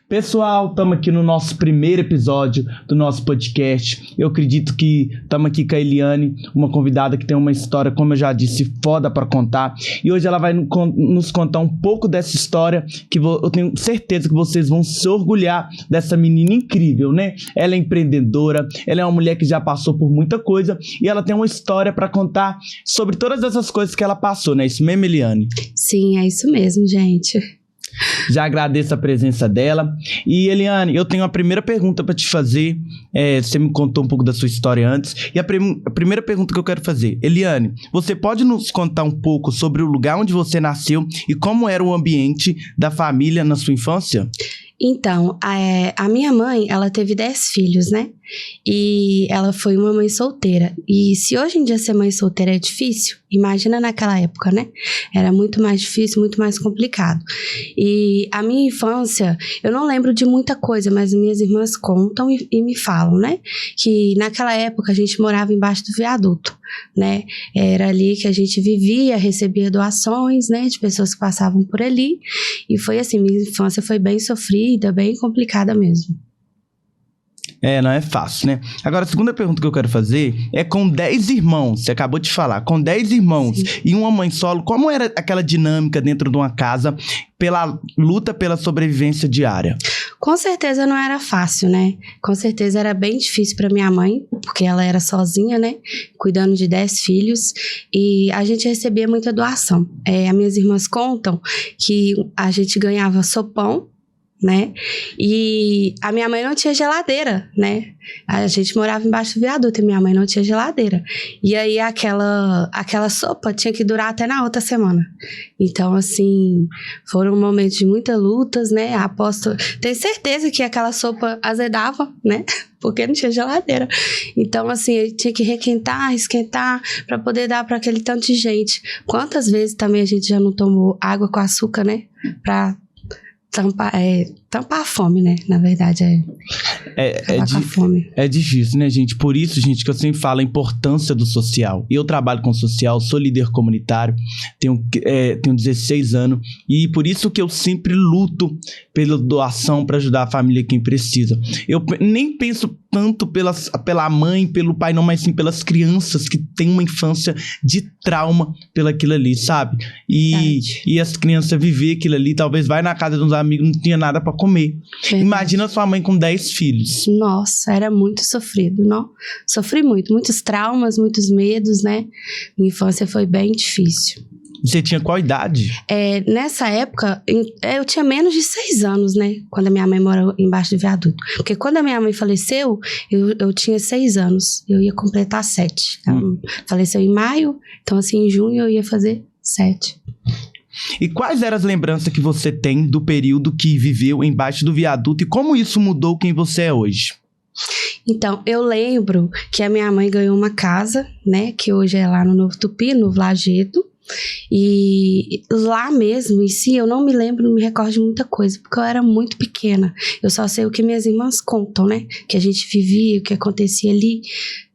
Pessoal, estamos aqui no nosso primeiro episódio do nosso podcast. Eu acredito que estamos aqui com a Eliane, uma convidada que tem uma história, como eu já disse, foda para contar. E hoje ela vai nos contar um pouco dessa história, que eu tenho certeza que vocês vão se orgulhar dessa menina incrível, né? Ela é empreendedora, ela é uma mulher que já passou por muita coisa e ela tem uma história para contar sobre todas essas coisas que ela passou, né? Isso mesmo, Eliane? Sim, é isso mesmo, gente. Já agradeço a presença dela. E, Eliane, eu tenho a primeira pergunta para te fazer. Você me contou um pouco da sua história antes. E a primeira pergunta que eu quero fazer. Eliane, você pode nos contar um pouco sobre o lugar onde você nasceu e como era o ambiente da família na sua infância? Então, a minha mãe, ela teve 10 filhos, né? E ela foi uma mãe solteira. E se hoje em dia ser mãe solteira é difícil, imagina naquela época, né? Era muito mais difícil, muito mais complicado. E a minha infância, eu não lembro de muita coisa, mas minhas irmãs contam e me falam, né? Que naquela época a gente morava embaixo do viaduto, né? Era ali que a gente vivia, recebia doações, né? De pessoas que passavam por ali. E foi assim, minha infância foi bem sofrida, bem complicada mesmo. Não é fácil, né? Agora, a segunda pergunta que eu quero fazer é com 10 irmãos, você acabou de falar, com 10 irmãos. Sim. E uma mãe solo, como era aquela dinâmica dentro de uma casa pela luta pela sobrevivência diária? Com certeza não era fácil, né? Com certeza era bem difícil para minha mãe, porque ela era sozinha, né? Cuidando de 10 filhos. E a gente recebia muita doação. As minhas irmãs contam que a gente ganhava sopão, né? E a minha mãe não tinha geladeira, né? A gente morava embaixo do viaduto e minha mãe não tinha geladeira. E aí aquela sopa tinha que durar até na outra semana. Então, assim, foram momentos de muitas lutas, né? Tenho certeza que aquela sopa azedava, né? Porque não tinha geladeira. Então, assim, eu tinha que requentar, esquentar para poder dar para aquele tanto de gente. Quantas vezes também a gente já não tomou água com açúcar, né? Para tampar a fome, né? Na verdade, a fome. É difícil, né, gente? Por isso, gente, que eu sempre falo a importância do social. Eu trabalho com social, sou líder comunitário, tenho 16 anos, e por isso que eu sempre luto pela doação para ajudar a família quem precisa. Eu nem penso tanto pela mãe, pelo pai, não, mas sim pelas crianças que têm uma infância de trauma pelaquilo ali, sabe? E as crianças viver aquilo ali, talvez vai na casa de uns amigos, não tinha nada pra comer. Verdade. Imagina sua mãe com 10 filhos. Nossa, era muito sofrido, não? Sofri muito, muitos traumas, muitos medos, né? Minha infância foi bem difícil. Você tinha qual idade? Nessa época, eu tinha menos de 6 anos, né? Quando a minha mãe morava embaixo do viaduto. Porque quando a minha mãe faleceu, eu tinha 6 anos. Eu ia completar 7. Ela faleceu em maio, então assim, em junho eu ia fazer 7. E quais eram as lembranças que você tem do período que viveu embaixo do viaduto e como isso mudou quem você é hoje? Então, eu lembro que a minha mãe ganhou uma casa, né? Que hoje é lá no Novo Tupi, no Lajedo. E lá mesmo, em si, eu não me lembro, não me recordo de muita coisa, porque eu era muito pequena. Eu só sei o que minhas irmãs contam, né? Que a gente vivia, o que acontecia ali,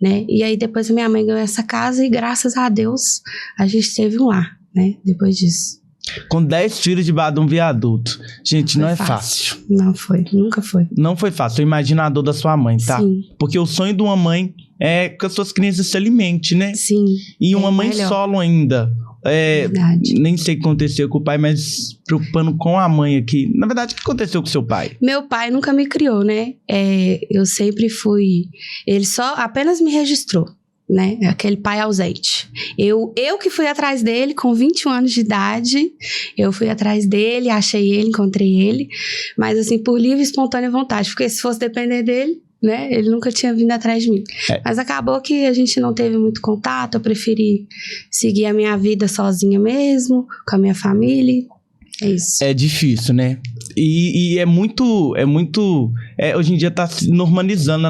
né? E aí depois a minha mãe ganhou essa casa e graças a Deus a gente teve um lar, né? Depois disso. Com 10 filhos debaixo de um viaduto. Gente, não é fácil. Não foi, nunca foi. Não foi fácil. Eu imagino a dor da sua mãe, tá? Sim. Porque o sonho de uma mãe é que as suas crianças se alimentem, né? Sim. E uma mãe melhor. Solo ainda. Verdade. Nem sei o que aconteceu com o pai, mas preocupando com a mãe aqui. Na verdade, o que aconteceu com seu pai? Meu pai nunca me criou, né? Eu sempre fui... Ele só apenas me registrou, né? Aquele pai ausente. Eu que fui atrás dele com 21 anos de idade. Eu fui atrás dele, achei ele, encontrei ele. Mas assim, por livre e espontânea vontade. Porque se fosse depender dele, né? Ele nunca tinha vindo atrás de mim. Mas acabou que a gente não teve muito contato. Eu preferi seguir a minha vida sozinha mesmo, com a minha família. É isso. É difícil, né? E é muito... hoje em dia tá se normalizando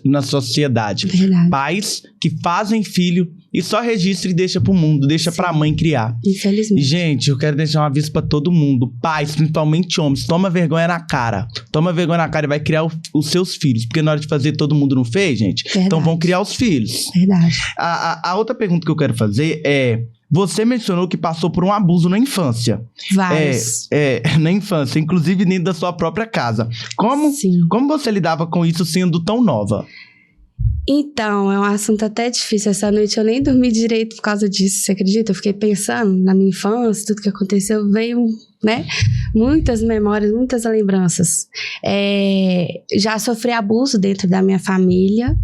na sociedade. Verdade. Pais que fazem filho e só registra e deixa pro mundo, deixa pra mãe criar. Infelizmente. Gente, eu quero deixar um aviso pra todo mundo. Pais, principalmente homens, toma vergonha na cara. Toma vergonha na cara e vai criar os seus filhos. Porque na hora de fazer todo mundo não fez, gente. Verdade. Então vão criar os filhos. Verdade. A outra pergunta que eu quero fazer é... Você mencionou que passou por um abuso na infância. Vários. Na infância, inclusive dentro da sua própria casa. Sim. Como você lidava com isso sendo tão nova? Então, é um assunto até difícil. Essa noite eu nem dormi direito por causa disso, você acredita? Eu fiquei pensando na minha infância, tudo que aconteceu, veio, né? Muitas memórias, muitas lembranças. Já sofri abuso dentro da minha família,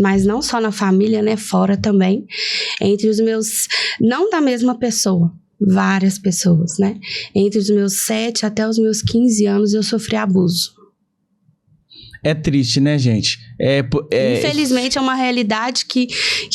mas não só na família, né? Fora também. Entre os meus... Não da mesma pessoa, várias pessoas, né? Entre os meus 7 até os meus 15 anos eu sofri abuso. É triste, né, gente? Infelizmente é uma realidade que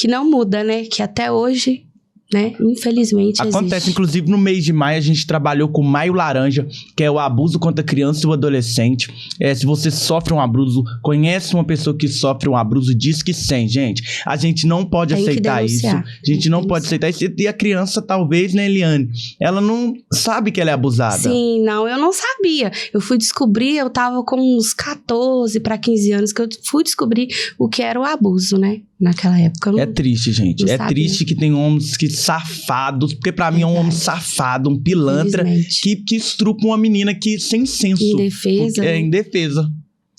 não muda, né? Que até hoje, né? Infelizmente acontece, existe. inclusive no mês de maio a gente trabalhou com Maio Laranja, que é o abuso contra a criança e o adolescente. Se você sofre um abuso, conhece uma pessoa que sofre um abuso, diz que sim, gente. A gente não pode aceitar isso. A gente não pode aceitar isso. E a criança, talvez, né, Eliane? Ela não sabe que ela é abusada. Sim, não, eu não sabia. Eu fui descobrir, eu tava com uns 14 para 15 anos, que eu fui descobrir o que era o abuso, né? Naquela época. É triste, gente. É triste que tem homens que safados, porque pra mim é um homem safado, um pilantra, que estrupa uma menina que sem senso. Indefesa. Indefesa.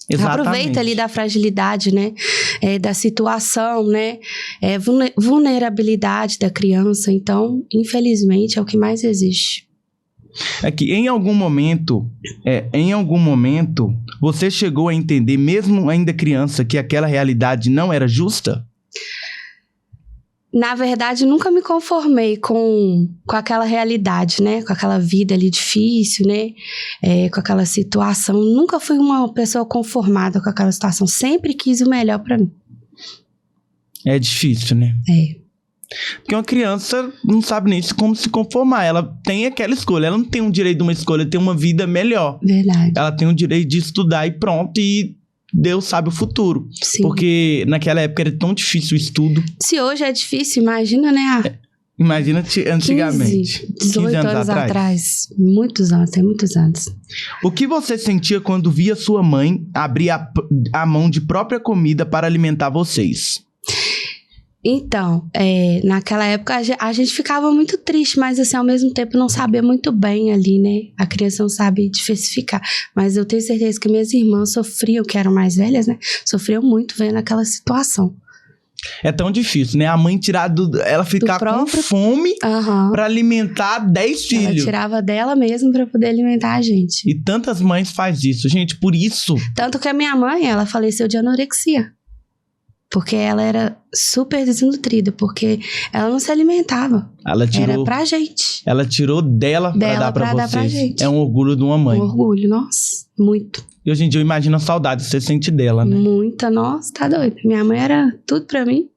Exatamente. Aproveita ali da fragilidade, né? Da situação, né? Vulnerabilidade da criança. Então, infelizmente, é o que mais existe. É que em algum momento, você chegou a entender, mesmo ainda criança, que aquela realidade não era justa? Na verdade, nunca me conformei com aquela realidade, né? Com aquela vida ali difícil, né? Com aquela situação. Nunca fui uma pessoa conformada com aquela situação. Sempre quis o melhor pra mim. É difícil, né? Porque uma criança não sabe nem como se conformar. Ela tem aquela escolha. Ela não tem o direito de uma escolha, tem uma vida melhor. Verdade. Ela tem o direito de estudar e pronto. E Deus sabe o futuro. Sim. Porque naquela época era tão difícil o estudo. Se hoje é difícil, imagina, né? Imagina antigamente. 18 anos atrás. Muitos anos, tem muitos anos. O que você sentia quando via sua mãe abrir a mão de própria comida para alimentar vocês? Então, naquela época a gente ficava muito triste, mas assim, ao mesmo tempo não sabia muito bem ali, né? A criança não sabe diversificar. Mas eu tenho certeza que minhas irmãs sofriam, que eram mais velhas, né? Sofriam muito vendo aquela situação. É tão difícil, né? A mãe ela ficar com fome pra alimentar 10 filhos. Ela tirava dela mesmo pra poder alimentar a gente. E tantas mães fazem isso, gente, por isso. Tanto que a minha mãe, ela faleceu de anorexia. Porque ela era super desnutrida, porque ela não se alimentava. Era pra gente. Ela tirou dela pra dar pra vocês. Pra gente. É um orgulho de uma mãe. Um orgulho, nossa, muito. E hoje em dia eu imagino a saudade que você sente dela, né? Muita, nossa, tá doido. Minha mãe era tudo pra mim.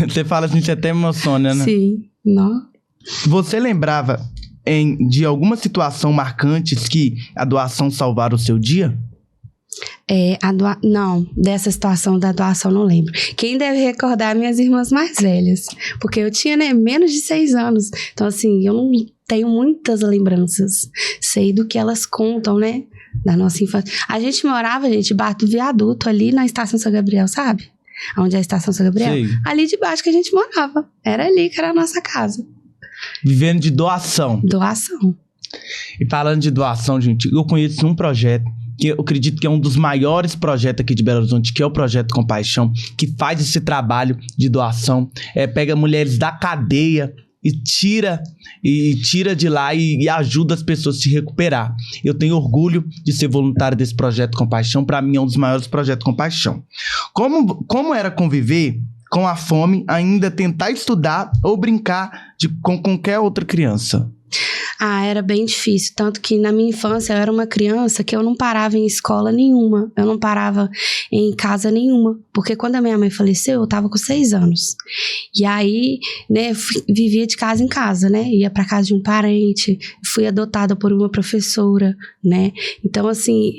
Você fala assim, você até emociona, né? Sim, não. Você lembrava de alguma situação marcante que a doação salvaram o seu dia? Não, dessa situação da doação não lembro. Quem deve recordar minhas irmãs mais velhas. Porque eu tinha, né, menos de 6 anos. Então, assim, eu não tenho muitas lembranças. Sei do que elas contam, né? Da nossa infância. A gente morava, debaixo do viaduto ali na Estação São Gabriel, sabe? Onde é a Estação São Gabriel? Sei. Ali debaixo que a gente morava. Era ali que era a nossa casa. Vivendo de doação. Doação. E falando de doação, gente, eu conheço um projeto que eu acredito que é um dos maiores projetos aqui de Belo Horizonte, que é o Projeto Compaixão, que faz esse trabalho de doação. Pega mulheres da cadeia e tira de lá e ajuda as pessoas a se recuperar. Eu tenho orgulho de ser voluntário desse Projeto Compaixão. Para mim é um dos maiores projetos Compaixão. Como era conviver com a fome, ainda tentar estudar ou brincar com qualquer outra criança? Era bem difícil, tanto que na minha infância eu era uma criança que eu não parava em escola nenhuma, eu não parava em casa nenhuma, porque quando a minha mãe faleceu, eu tava com 6 anos, e aí, né, vivia de casa em casa, né, ia pra casa de um parente, fui adotada por uma professora, né, então assim...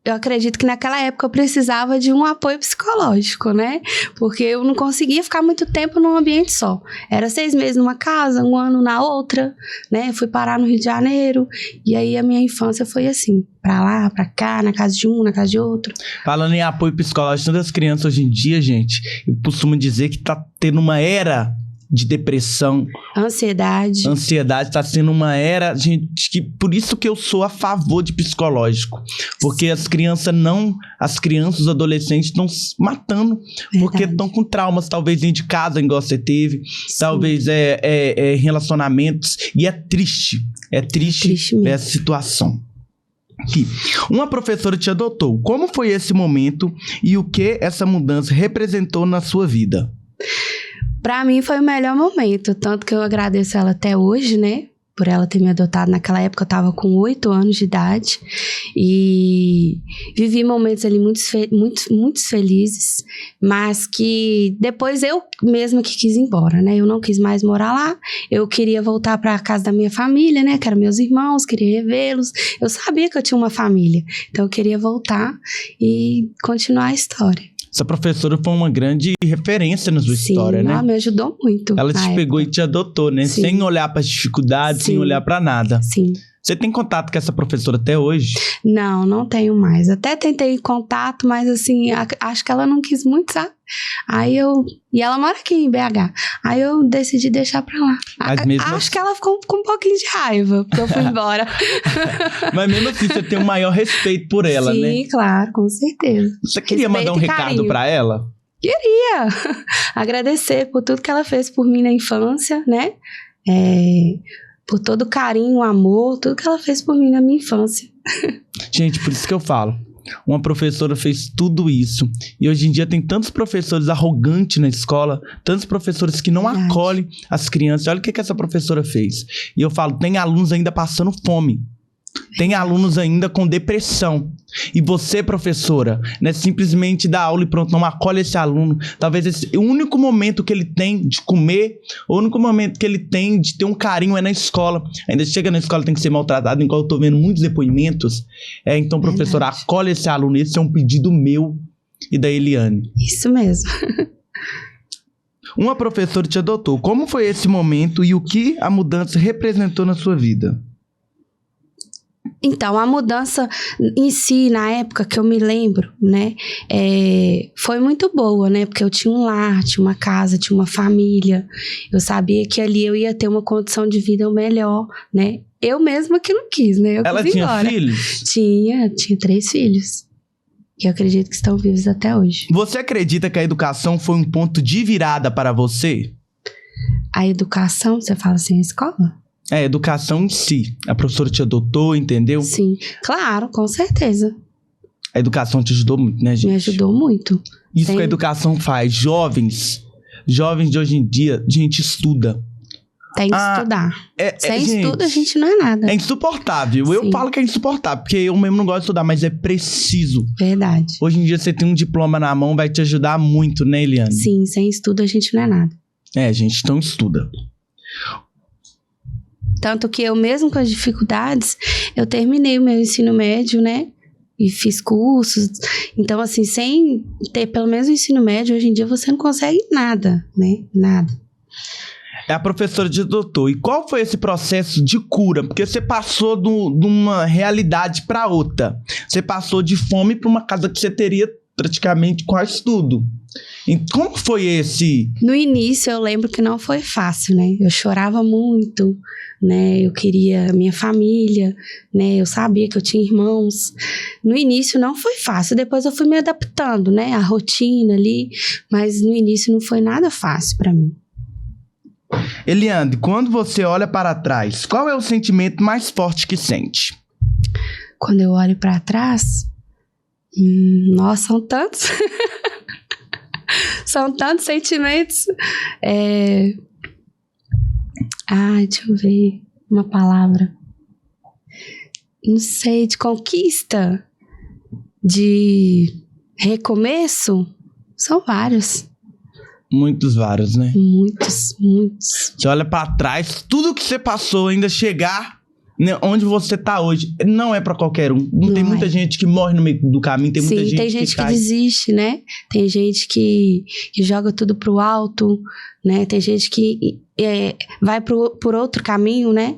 Eu acredito que naquela época eu precisava de um apoio psicológico, né? Porque eu não conseguia ficar muito tempo num ambiente só. Era 6 meses numa casa, 1 ano na outra, né? Fui parar no Rio de Janeiro. E aí a minha infância foi assim. Pra lá, pra cá, na casa de um, na casa de outro. Falando em apoio psicológico, tantas crianças hoje em dia, gente, eu costumo dizer que tá tendo uma era de depressão, Ansiedade. ansiedade, tá sendo uma era, gente, que por isso que eu sou a favor de psicológico. Porque as crianças, os adolescentes estão se matando, porque estão com traumas, talvez dentro de casa, igual você teve, talvez relacionamentos, e é triste mesmo. ver essa situação. Aqui. Uma professora te adotou. Como foi esse momento e o que essa mudança representou na sua vida? Pra mim foi o melhor momento, tanto que eu agradeço ela até hoje, né? Por ela ter me adotado. Naquela época eu tava com 8 anos de idade e vivi momentos ali muito felizes, mas que depois eu mesma que quis ir embora, né? Eu não quis mais morar lá, eu queria voltar pra casa da minha família, né? Que eram meus irmãos, queria revê-los. Eu sabia que eu tinha uma família, então eu queria voltar e continuar a história. Essa professora foi uma grande referência na sua história, né? Ela me ajudou muito. Ela te pegou e te adotou, né? Sim. Sem olhar para as dificuldades, sem olhar para nada. Sim. Você tem contato com essa professora até hoje? Não tenho mais. Até tentei contato, mas assim, acho que ela não quis muito, sabe? E ela mora aqui em BH. Aí eu decidi deixar pra lá. Acho que ela ficou com um pouquinho de raiva, porque eu fui embora. Mas mesmo assim, você tem um maior respeito por ela, né? Sim, claro, com certeza. Você queria mandar um recado pra ela? Queria! Agradecer por tudo que ela fez por mim na infância, né? Por todo o carinho, o amor, tudo que ela fez por mim na minha infância. Gente, por isso que eu falo. Uma professora fez tudo isso. E hoje em dia tem tantos professores arrogantes na escola, tantos professores que não acolhem as crianças. Olha o que essa professora fez. E eu falo, tem alunos ainda passando fome. Tem alunos ainda com depressão. E você, professora, não é simplesmente dar aula e pronto, não acolhe esse aluno. Talvez o único momento que ele tem de comer, o único momento que ele tem de ter um carinho é na escola. Ainda chega na escola, tem que ser maltratado, igual eu tô vendo muitos depoimentos. Então, professora, acolhe esse aluno. Esse é um pedido meu e da Eliane. Isso mesmo. Uma professora te adotou. Como foi esse momento e o que a mudança representou na sua vida? Então, a mudança em si, na época que eu me lembro, né, foi muito boa, né, porque eu tinha um lar, tinha uma casa, tinha uma família, eu sabia que ali eu ia ter uma condição de vida melhor, né, eu mesma que não quis, né, Ela tinha filhos? Tinha 3 filhos, que eu acredito que estão vivos até hoje. Você acredita que a educação foi um ponto de virada para você? A educação, você fala assim, a escola? A educação em si. A professora te adotou, entendeu? Sim, claro, com certeza. A educação te ajudou muito, né, gente? Me ajudou muito. Isso que a educação faz. Jovens de hoje em dia, gente, estuda. Tem que estudar. Sem estudo, a gente não é nada. É insuportável. Sim. Eu falo que é insuportável, porque eu mesmo não gosto de estudar, mas é preciso. Verdade. Hoje em dia, você tem um diploma na mão, vai te ajudar muito, né, Eliane? Sim, sem estudo, a gente não é nada. Gente, então estuda. Tanto que eu, mesmo com as dificuldades, eu terminei o meu ensino médio, né? E fiz cursos. Então, assim, sem ter pelo menos o ensino médio, hoje em dia você não consegue nada, né? Nada. A professora te adotou. E qual foi esse processo de cura? Porque você passou de uma realidade para outra. Você passou de fome para uma casa que você teria praticamente quase tudo. E como foi esse? No início, eu lembro que não foi fácil, né? Eu chorava muito, né? Eu queria a minha família, né? Eu sabia que eu tinha irmãos. No início não foi fácil. Depois eu fui me adaptando, né? A rotina ali. Mas no início não foi nada fácil para mim. Eliane, quando você olha para trás, qual é o sentimento mais forte que sente? Quando eu olho para trás... nossa, são tantos... São tantos sentimentos. Deixa eu ver uma palavra. Não sei, de conquista, de recomeço. São vários. Vários, né? Muitos. Você olha pra trás, tudo que você passou, ainda chegar onde você tá hoje, não é pra qualquer um. Não tem muita gente que morre no meio do caminho, tem muita gente que cai. Sim, tem gente que desiste, né? Tem gente que joga tudo pro alto, né? Tem gente que vai por outro caminho, né?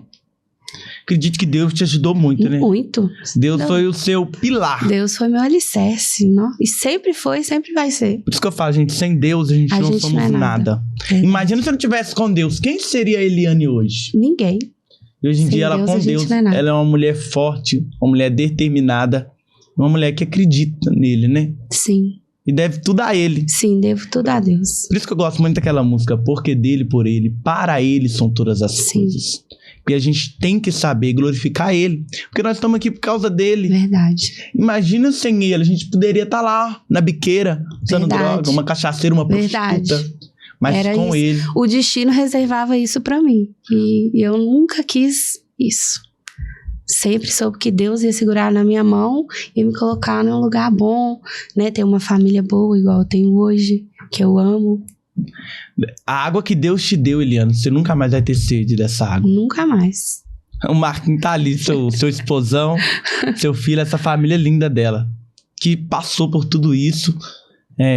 Acredito que Deus te ajudou muito, né? Muito. Deus foi o seu pilar. Deus foi meu alicerce, não? E sempre foi e sempre vai ser. Por isso que eu falo, gente, sem Deus a gente não somos não é nada. Imagina se eu não tivesse com Deus. Quem seria a Eliane hoje? Ninguém. E hoje em Sem dia, ela Deus, com a gente Deus, não é nada. ela é uma mulher forte, uma mulher determinada, uma mulher que acredita nele, né? Sim. E deve tudo a ele. Sim, devo tudo a Deus. Por isso que eu gosto muito daquela música, porque dele, por ele, para ele são todas as Sim. coisas. Porque a gente tem que saber glorificar ele. Porque nós estamos aqui por causa dele. Verdade. Imagina sem ele, a gente poderia estar lá, na biqueira, usando droga, uma cachaceira, uma prostituta. Mas era com isso. ele. O destino reservava isso pra mim. E eu nunca quis isso. Sempre soube que Deus ia segurar na minha mão e me colocar num lugar bom, né? Ter uma família boa, igual eu tenho hoje, que eu amo. A água que Deus te deu, Eliane, você nunca mais vai ter sede dessa água. Nunca mais. O Marquinhos tá ali, seu esposão, seu filho, essa família linda dela, que passou por tudo isso,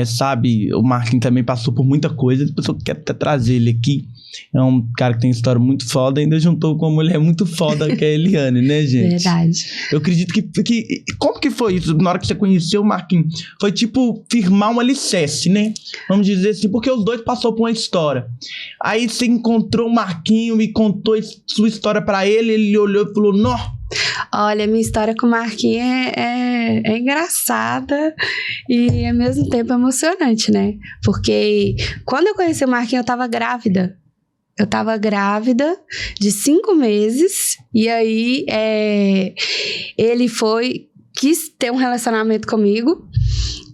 sabe? O Marquinhos também passou por muita coisa, depois eu quero até trazer ele aqui. É um cara que tem história muito foda, ainda juntou com uma mulher muito foda que é a Eliane, né, gente? Verdade. Eu acredito que... Como que foi isso? Na hora que você conheceu o Marquinhos? Foi tipo firmar um alicerce, né? Vamos dizer assim, porque os dois passou por uma história. Aí você encontrou o Marquinhos e contou sua história pra ele, ele olhou e falou, nó. Olha, minha história com o Marquinhos é engraçada e ao mesmo tempo emocionante, né? Porque quando eu conheci o Marquinhos, eu tava grávida. Eu tava grávida de 5 meses e aí ele quis ter um relacionamento comigo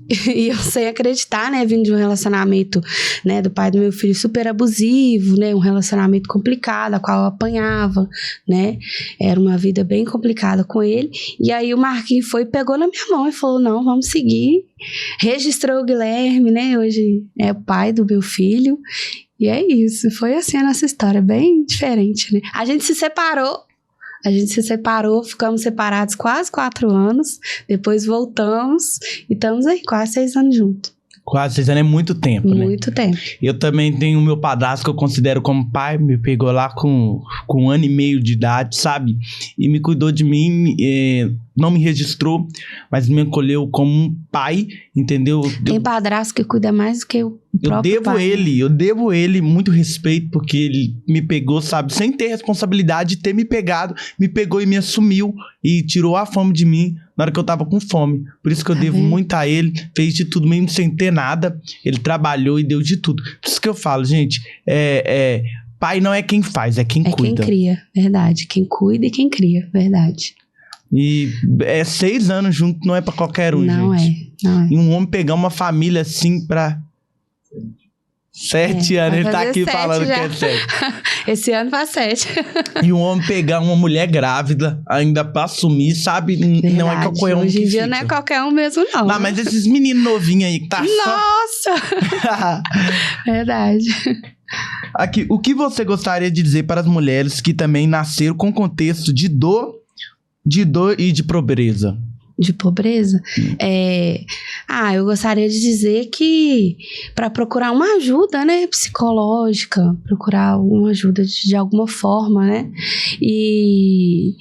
e eu sem acreditar, né, vindo de um relacionamento, né, do pai do meu filho super abusivo, né, um relacionamento complicado, a qual eu apanhava, né, era uma vida bem complicada com ele, e aí o Marquinhos pegou na minha mão e falou, não, vamos seguir, registrou o Guilherme, né, hoje é o pai do meu filho. E é isso, foi assim a nossa história, bem diferente, né? A gente se separou, ficamos separados quase 4 anos, depois voltamos e estamos aí quase 6 anos juntos. Quase 6 anos é muito tempo, né? Muito tempo. Eu também tenho o meu padrasto que eu considero como pai, me pegou lá com 1 ano e meio de idade, sabe? E me cuidou de mim, não me registrou, mas me acolheu como um pai, entendeu? Tem padrasto que cuida mais do que o próprio pai. Eu devo ele muito respeito, porque ele me pegou, sabe? Sem ter responsabilidade de ter me pegado, me pegou e me assumiu e tirou a fome de mim na hora que eu tava com fome. Por isso que eu devo muito a ele, fez de tudo mesmo sem ter nada, ele trabalhou e deu de tudo. Por isso que eu falo, gente, pai não é quem faz, é quem cuida. É quem cria, verdade. Quem cuida e quem cria, verdade. E 6 anos junto não é pra qualquer um, não gente. Não é. E um homem pegar uma família assim pra 7 anos, ele tá aqui falando já. Que é 7. Esse ano faz 7. E um homem pegar uma mulher grávida ainda pra assumir, sabe? Verdade. Não é qualquer um. Hoje em dia não é qualquer um mesmo, não. Não, mas esses meninos novinhos aí que tá Nossa! Verdade. Aqui, o que você gostaria de dizer para as mulheres que também nasceram com contexto de dor e de pobreza? De pobreza? Eu gostaria de dizer que para procurar uma ajuda, né, psicológica, procurar uma ajuda de alguma forma, né, e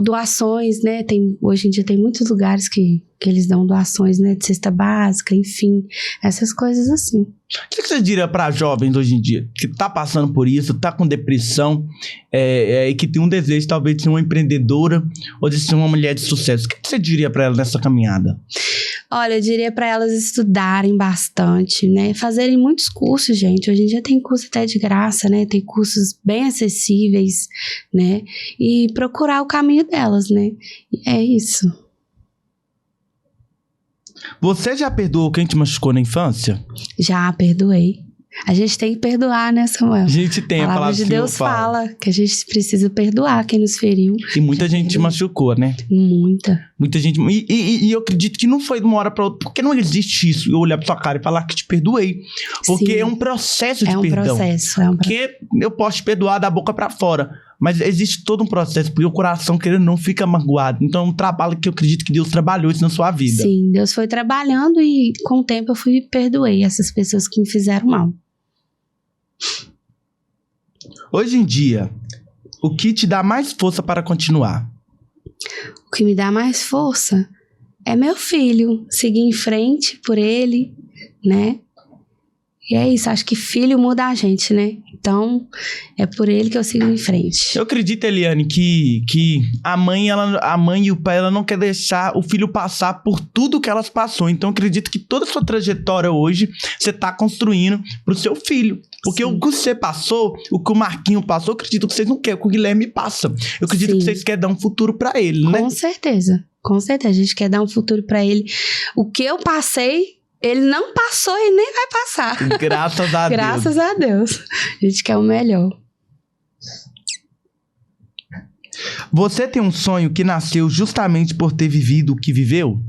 doações, né, hoje em dia tem muitos lugares que eles dão doações, né, de cesta básica, enfim, essas coisas assim. O que você diria para jovens hoje em dia que tá passando por isso, tá com depressão e que tem um desejo talvez de ser uma empreendedora ou de ser uma mulher de sucesso? O que você diria para ela nessa caminhada? Olha, eu diria para elas estudarem bastante, né? Fazerem muitos cursos, gente. Hoje em dia tem curso até de graça, né? Tem cursos bem acessíveis, né? E procurar o caminho delas, né? E é isso. Você já perdoou quem te machucou na infância? Já, perdoei. A gente tem que perdoar, né, Samuel? A gente tem, a palavra de Deus fala que a gente precisa perdoar quem nos feriu. E muita gente te machucou, né? Muita gente. E eu acredito que não foi de uma hora pra outra, porque não existe isso. Eu olhar pra sua cara e falar que te perdoei. Porque é um processo de perdão. É um processo. Porque eu posso te perdoar da boca pra fora. Mas existe todo um processo, porque o coração, querendo não, fica magoado. Então é um trabalho que eu acredito que Deus trabalhou isso na sua vida. Sim, Deus foi trabalhando e com o tempo eu perdoei essas pessoas que me fizeram mal. Hoje em dia, o que te dá mais força para continuar? O que me dá mais força é meu filho, seguir em frente por ele, né? E é isso, acho que filho muda a gente, né? Então, é por ele que eu sigo em frente. Eu acredito, Eliane, que a mãe e o pai, ela não quer deixar o filho passar por tudo que elas passou. Então, eu acredito que toda a sua trajetória hoje, você tá construindo pro seu filho. Porque o que você passou, o que o Marquinho passou, eu acredito que vocês não querem, o que o Guilherme passa. Eu acredito que vocês querem dar um futuro pra ele, né? Com certeza, a gente quer dar um futuro pra ele. O que eu passei, ele não passou e nem vai passar. Graças a Deus. Graças a Deus. A gente quer o melhor. Você tem um sonho que nasceu justamente por ter vivido o que viveu?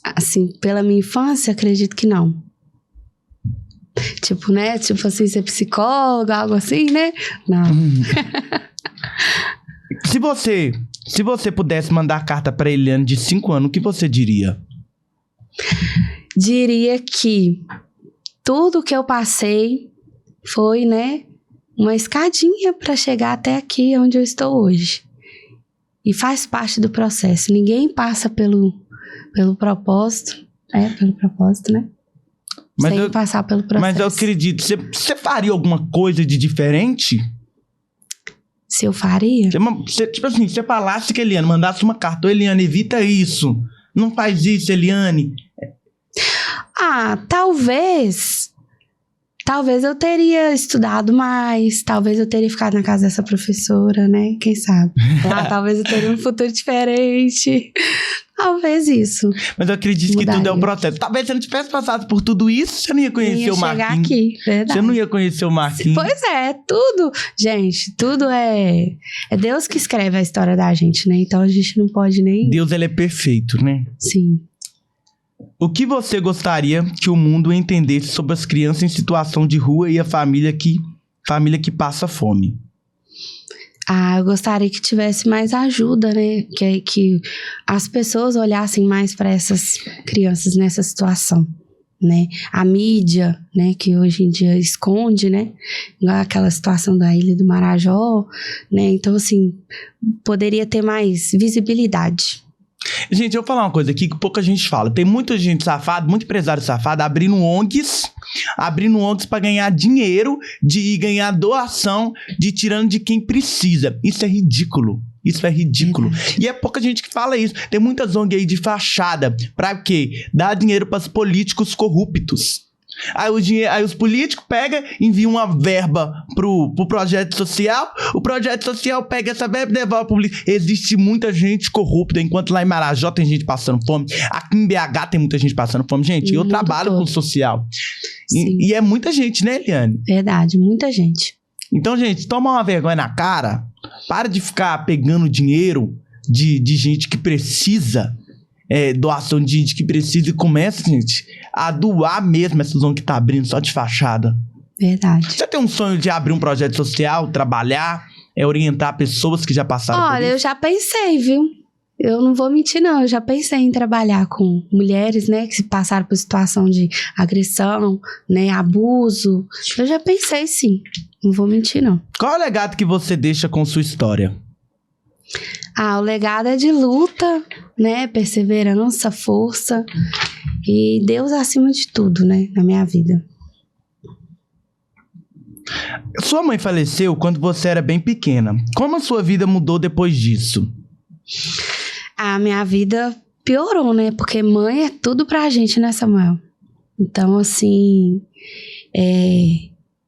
Assim, pela minha infância, acredito que não. Tipo, né? Tipo assim, ser psicóloga, algo assim, né? Não. Se você pudesse mandar carta pra Eliane de 5 anos, o que você diria? Diria que tudo que eu passei foi, né, uma escadinha para chegar até aqui onde eu estou hoje. E faz parte do processo. Ninguém passa pelo propósito. Pelo propósito, né? Sem passar pelo processo. Mas eu acredito. Você faria alguma coisa de diferente? Se eu faria? Tipo assim, se você falasse que a Eliane mandasse uma carta, Eliane, evita isso. Não faz isso, Eliane. Talvez eu teria estudado mais, talvez eu teria ficado na casa dessa professora, né? Quem sabe? Talvez eu teria um futuro diferente. Talvez isso. Mas eu acredito que tudo é um processo. Talvez você não tivesse passado por tudo isso, você não ia conhecer o Marquinhos. Chegar aqui, verdade. Você não ia conhecer o Marquinhos. Pois é, tudo. Gente, tudo é Deus que escreve a história da gente, né? Então a gente não pode nem... Deus, ele é perfeito, né? Sim. O que você gostaria que o mundo entendesse sobre as crianças em situação de rua e a família que passa fome? Eu gostaria que tivesse mais ajuda, né? Que as pessoas olhassem mais para essas crianças nessa situação, né? A mídia, né? Que hoje em dia esconde, né? Igual aquela situação da Ilha do Marajó, né? Então, assim, poderia ter mais visibilidade. Gente, eu vou falar uma coisa aqui que pouca gente fala. Tem muita gente safada, muito empresário safado abrindo ONGs pra ganhar dinheiro, de ganhar doação, tirando de quem precisa. Isso é ridículo. E é pouca gente que fala isso. Tem muitas ONGs aí de fachada. Pra quê? Dar dinheiro pros políticos corruptos. Aí os políticos pegam, enviam uma verba pro projeto social, o projeto social pega essa verba e devolve pro político. Existe muita gente corrupta, enquanto lá em Marajó tem gente passando fome, aqui em BH tem muita gente passando fome. Gente, eu trabalho com social. E é muita gente, né, Eliane? Verdade, muita gente. Então, gente, toma uma vergonha na cara, para de ficar pegando dinheiro de gente que precisa, doação de gente que precisa, e começa, gente, a doar mesmo essas ONG que tá abrindo só de fachada. Verdade. Você tem um sonho de abrir um projeto social, trabalhar, orientar pessoas que já passaram por isso? Olha, eu já pensei, viu? Eu não vou mentir, não. Eu já pensei em trabalhar com mulheres, né? Que se passaram por situação de agressão, né? Abuso. Eu já pensei, sim. Não vou mentir, não. Qual é o legado que você deixa com sua história? O legado é de luta, né? Perseverança, força. E Deus acima de tudo, né? Na minha vida. Sua mãe faleceu quando você era bem pequena. Como a sua vida mudou depois disso? A minha vida piorou, né? Porque mãe é tudo pra gente, né, Samuel? Então, assim...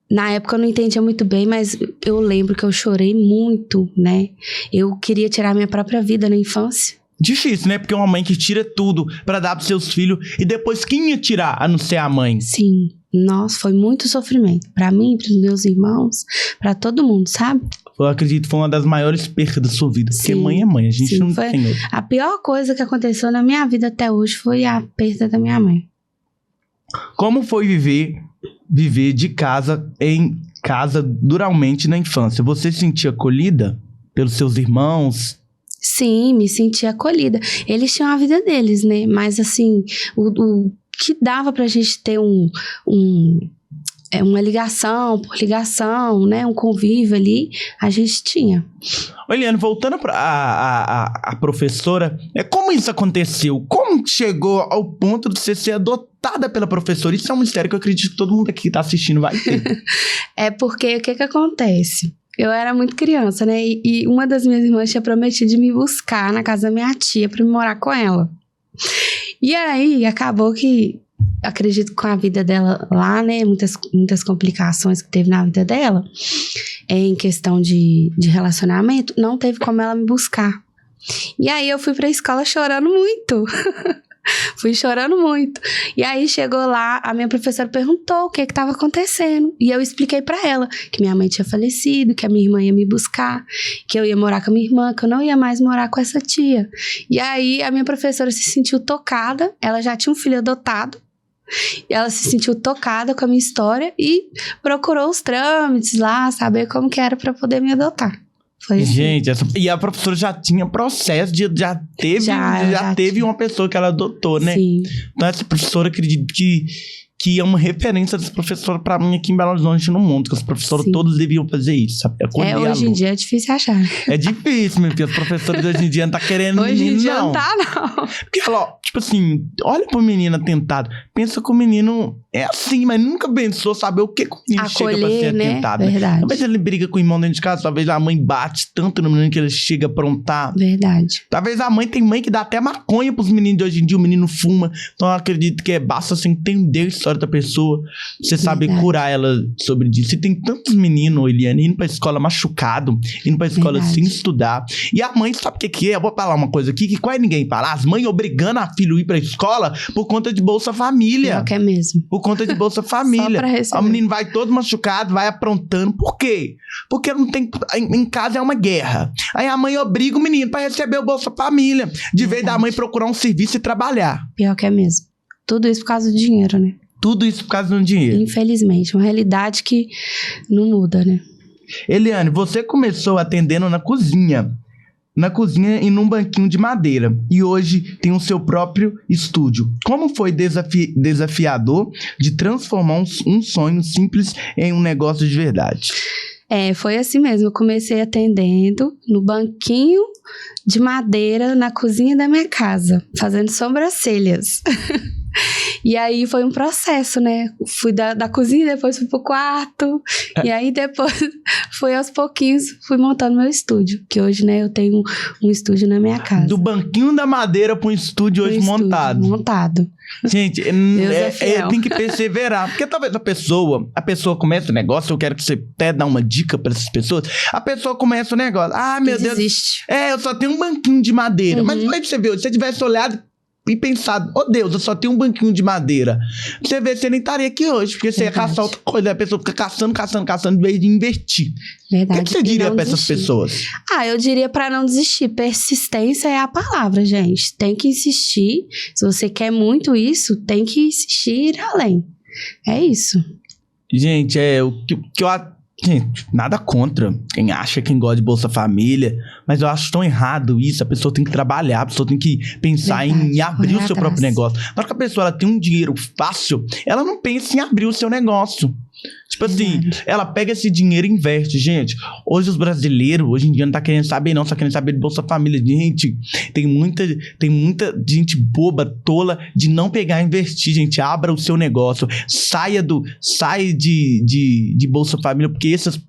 Na época eu não entendia muito bem, mas eu lembro que eu chorei muito, né? Eu queria tirar minha própria vida na infância. Difícil, né? Porque é uma mãe que tira tudo pra dar pros seus filhos. E depois quem ia tirar, a não ser a mãe? Sim. Nossa, foi muito sofrimento. Pra mim, pros meus irmãos, pra todo mundo, sabe? Eu acredito que foi uma das maiores perdas da sua vida. Porque mãe é mãe, a gente não tem outra. A pior coisa que aconteceu na minha vida até hoje foi a perda da minha mãe. Como foi viver de casa em casa duramente na infância? Você se sentia acolhida pelos seus irmãos? Sim, me sentia acolhida. Eles tinham a vida deles, né? Mas assim, o que dava pra gente ter uma ligação por ligação, né? Um convívio ali, a gente tinha. Eliane, voltando para a professora, como isso aconteceu? Como chegou ao ponto de você ser adotada pela professora? Isso é um mistério que eu acredito que todo mundo aqui que está assistindo vai ter. É porque o que acontece? Eu era muito criança, né? E uma das minhas irmãs tinha prometido de me buscar na casa da minha tia para me morar com ela. E aí, acabou que, acredito que com a vida dela lá, né? Muitas complicações que teve na vida dela, em questão de relacionamento, não teve como ela me buscar. E aí, eu fui pra escola chorando muito. Fui chorando muito. E aí, chegou lá, a minha professora perguntou o que estava acontecendo. E eu expliquei pra ela que minha mãe tinha falecido, que a minha irmã ia me buscar, que eu ia morar com a minha irmã, que eu não ia mais morar com essa tia. E aí, a minha professora se sentiu tocada. Ela já tinha um filho adotado. E ela se sentiu tocada com a minha história e procurou os trâmites lá, saber como que era pra poder me adotar. Foi assim. Gente, e a professora já tinha processo, já teve uma pessoa que ela adotou, né? Sim. Então essa professora, acredito que é uma referência das professoras pra mim aqui em Belo Horizonte no mundo, que as professoras todas deviam fazer isso, sabe? Hoje em dia é difícil achar. É difícil, meu filho. As professoras de hoje em dia não tá querendo hoje menino, em dia não. Não tá, não. Porque ela, tipo assim, olha pro menino atentado, pensa que o menino é assim, mas nunca pensou saber o que o menino chega pra ser atentado. Verdade. Talvez ele briga com o irmão dentro de casa, talvez a mãe bate tanto no menino que ele chega a aprontar. Verdade. Talvez tem mãe que dá até maconha pros meninos de hoje em dia, o menino fuma. Então eu acredito que basta você entender a história da pessoa, você saber curar ela sobre isso. E tem tantos meninos, Eliane, indo pra escola machucado, indo pra escola sem estudar. E a mãe sabe o que é? Eu vou falar uma coisa aqui que quase ninguém fala. As mães obrigando a filho a ir pra escola por conta de Bolsa Família. Pior que é mesmo. Por conta de Bolsa Família. Só pra receber. O menino vai todo machucado, vai aprontando. Por quê? Porque não tem. Em casa é uma guerra. Aí a mãe obriga o menino pra receber o Bolsa Família. De vez da mãe procurar um serviço e trabalhar. Pior que é mesmo. Tudo isso por causa do dinheiro, né? Tudo isso por causa do dinheiro. Infelizmente, uma realidade que não muda, né? Eliane, você começou atendendo na cozinha e num banquinho de madeira. E hoje tem o seu próprio estúdio. Como foi desafiador de transformar um sonho simples em um negócio de verdade? Foi assim mesmo. Eu comecei atendendo no banquinho de madeira na cozinha da minha casa, fazendo sobrancelhas. E aí foi um processo, né? Fui da cozinha, depois fui pro quarto. E aí depois fui aos pouquinhos, fui montando meu estúdio. Que hoje, né, eu tenho um estúdio na minha casa. Do banquinho da madeira pra um estúdio hoje montado. Montado. Gente, tem que perseverar. Porque talvez a pessoa começa o negócio, eu quero que você até dê uma dica pra essas pessoas. A pessoa começa o negócio. Ah, meu Deus. Eu só tenho um banquinho de madeira. Mas aí você vê, se você tivesse olhado e pensado, Deus, eu só tenho um banquinho de madeira. Você vê, você nem estaria aqui hoje, porque você ia caçar outra coisa. A pessoa fica caçando, em vez de investir. Verdade. O que você diria pra essas pessoas? Eu diria pra não desistir. Persistência é a palavra, gente. Tem que insistir. Se você quer muito isso, tem que insistir e ir além. É isso. Gente, gente, nada contra quem acha, quem gosta de Bolsa Família, mas eu acho tão errado isso. A pessoa tem que trabalhar, a pessoa tem que pensar em abrir o seu próprio negócio. Na hora que a pessoa tem um dinheiro fácil, ela não pensa em abrir o seu negócio. Tipo assim, ela pega esse dinheiro e investe. Gente, hoje os brasileiros, hoje em dia não tá querendo saber não, só querendo saber de Bolsa Família. Gente, tem muita gente boba, tola de não pegar e investir, gente. Abra o seu negócio, saia de Bolsa Família, porque esses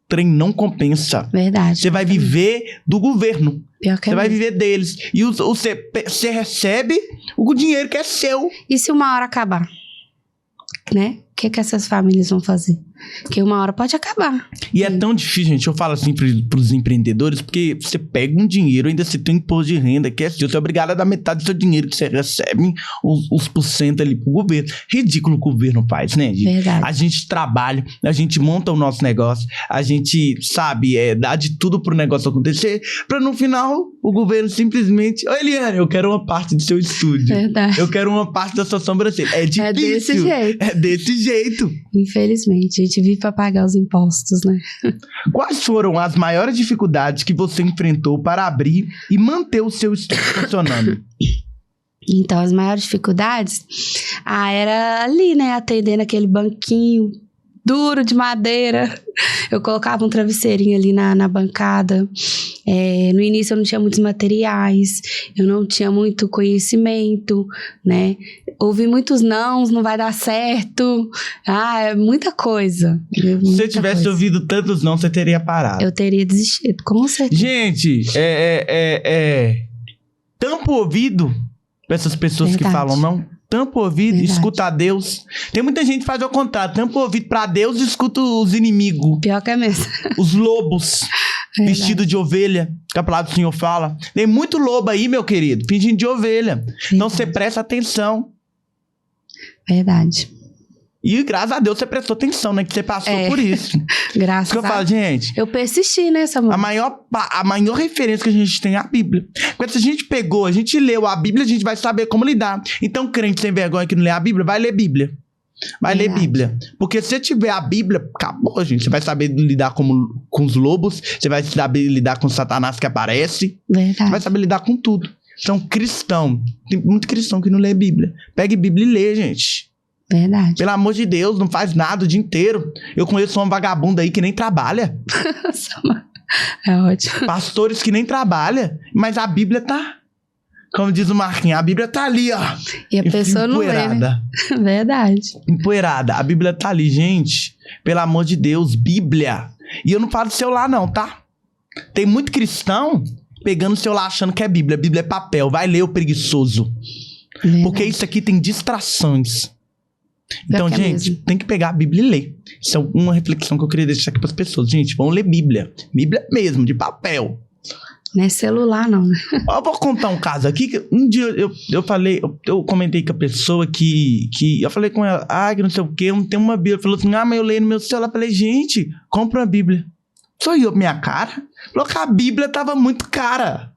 trem não compensa. Verdade. Você vai viver do governo. Você vai viver deles. E você recebe o dinheiro que é seu. E se uma hora acabar? Né? O que essas famílias vão fazer? Porque uma hora pode acabar. E é tão difícil, gente. Eu falo assim pros empreendedores, porque você pega um dinheiro, ainda você tem um imposto de renda, que é seu. Você é obrigado a dar metade do seu dinheiro que você recebe, os porcento ali pro governo. Ridículo o governo faz, né, gente? Verdade. A gente trabalha, a gente monta o nosso negócio, a gente, sabe, dá de tudo pro negócio acontecer, pra no final o governo simplesmente... Ô, Eliane, eu quero uma parte do seu estúdio. Verdade. Eu quero uma parte da sua sobrancelha. É difícil. É desse jeito. Infelizmente, a gente vive para pagar os impostos, né? Quais foram as maiores dificuldades que você enfrentou para abrir e manter o seu estúdio funcionando? Então, as maiores dificuldades, era ali, né? Atender naquele banquinho duro de madeira. Eu colocava um travesseirinho ali na bancada. No início eu não tinha muitos materiais, eu não tinha muito conhecimento, né? Ouvi muitos nãos, não vai dar certo. É muita coisa. Se você tivesse ouvido tantos não, você teria parado. Eu teria desistido, com certeza. Gente, tampa o ouvido pra essas pessoas que falam não. Tampa o ouvido, escuta a Deus. Tem muita gente que faz ao contrário. Tampa o ouvido pra Deus e escuta os inimigos. Pior que é mesmo. Os lobos. Vestido de ovelha, que a palavra do Senhor fala. Tem muito lobo aí, meu querido, fingindo de ovelha. Então você presta atenção. Verdade. E graças a Deus você prestou atenção, né? Que você passou por isso. Graças a Deus. Eu falo, gente. Eu persisti nessa a maior referência que a gente tem é a Bíblia. Porque se a gente leu a Bíblia, a gente vai saber como lidar. Então, crente sem vergonha que não lê a Bíblia, vai ler Bíblia. Vai ler Bíblia. Porque se você tiver a Bíblia, acabou, gente. Você vai saber lidar com os lobos. Você vai saber lidar com o Satanás que aparece. Verdade. Você vai saber lidar com tudo. Então, cristão. Tem muito cristão que não lê Bíblia. Pegue Bíblia e lê, gente. Verdade. Pelo amor de Deus, não faz nada o dia inteiro. Eu conheço um vagabundo aí que nem trabalha. É ótimo. Pastores que nem trabalham. Mas a Bíblia tá... Como diz o Marquinhos, a Bíblia tá ali, ó. E a pessoa não lê, né? Verdade. Empoeirada. A Bíblia tá ali, gente. Pelo amor de Deus, Bíblia. E eu não falo do celular, não, tá? Tem muito cristão pegando o celular achando que é Bíblia. Bíblia é papel. Vai ler o preguiçoso. Verdade. Porque isso aqui tem distrações. Então, gente, tem que pegar a Bíblia e ler. Isso é uma reflexão que eu queria deixar aqui pras pessoas. Gente, vamos ler Bíblia. Bíblia mesmo, de papel. Não é celular, não, né? Eu vou contar um caso aqui. Que um dia eu comentei com a pessoa que eu falei com ela, que não sei o que, eu não tenho uma Bíblia. Falou assim, mas eu leio no meu celular. Eu falei, gente, compra uma Bíblia. Só eu, minha cara. Falou que a Bíblia tava muito cara.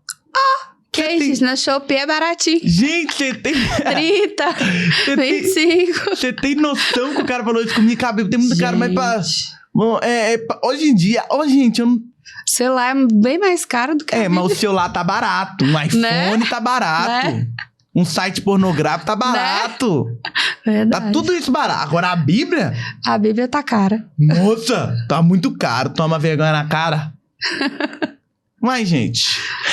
Que isso, na Shopee é baratinho. Gente, você tem... 30, 25. Você tem noção que o cara falou isso comigo? Que a Bíblia tem muito cara, mas pra... Bom, hoje em dia... gente, eu não... O celular é bem mais caro do que a Bíblia. Mas o celular tá barato. Um iPhone tá barato. Né? Um site pornográfico tá barato. Verdade. Tá tudo isso barato. Agora a Bíblia... A Bíblia tá cara. Nossa, tá muito caro. Toma vergonha na cara. Mas, gente,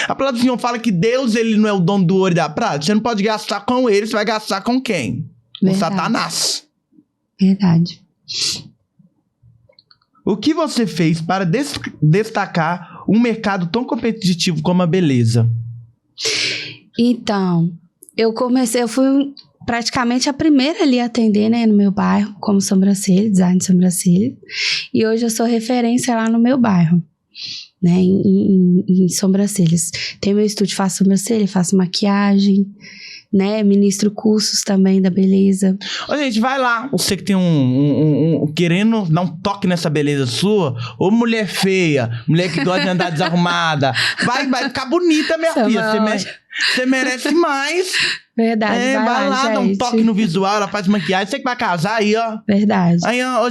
a palavra do Senhor fala que Deus, ele não é o dono do ouro e da prata. Você não pode gastar com ele, você vai gastar com quem? Com Satanás. Verdade. O que você fez para destacar um mercado tão competitivo como a beleza? Então, eu fui praticamente a primeira ali a atender, né, no meu bairro, como sobrancelha, design de sobrancelha. E hoje eu sou referência lá no meu bairro, né, em sobrancelhas. Tenho meu estúdio, faço sobrancelha, faço maquiagem, né, ministro cursos também da beleza. Ô, gente, vai lá, você que tem querendo dar um toque nessa beleza sua, ou mulher feia, mulher que gosta de andar desarrumada, vai ficar bonita, minha filha, você merece mais. Verdade, vai lá, dá um toque no visual, ela faz maquiagem, você que vai casar aí, ó. Verdade. Aí, ó,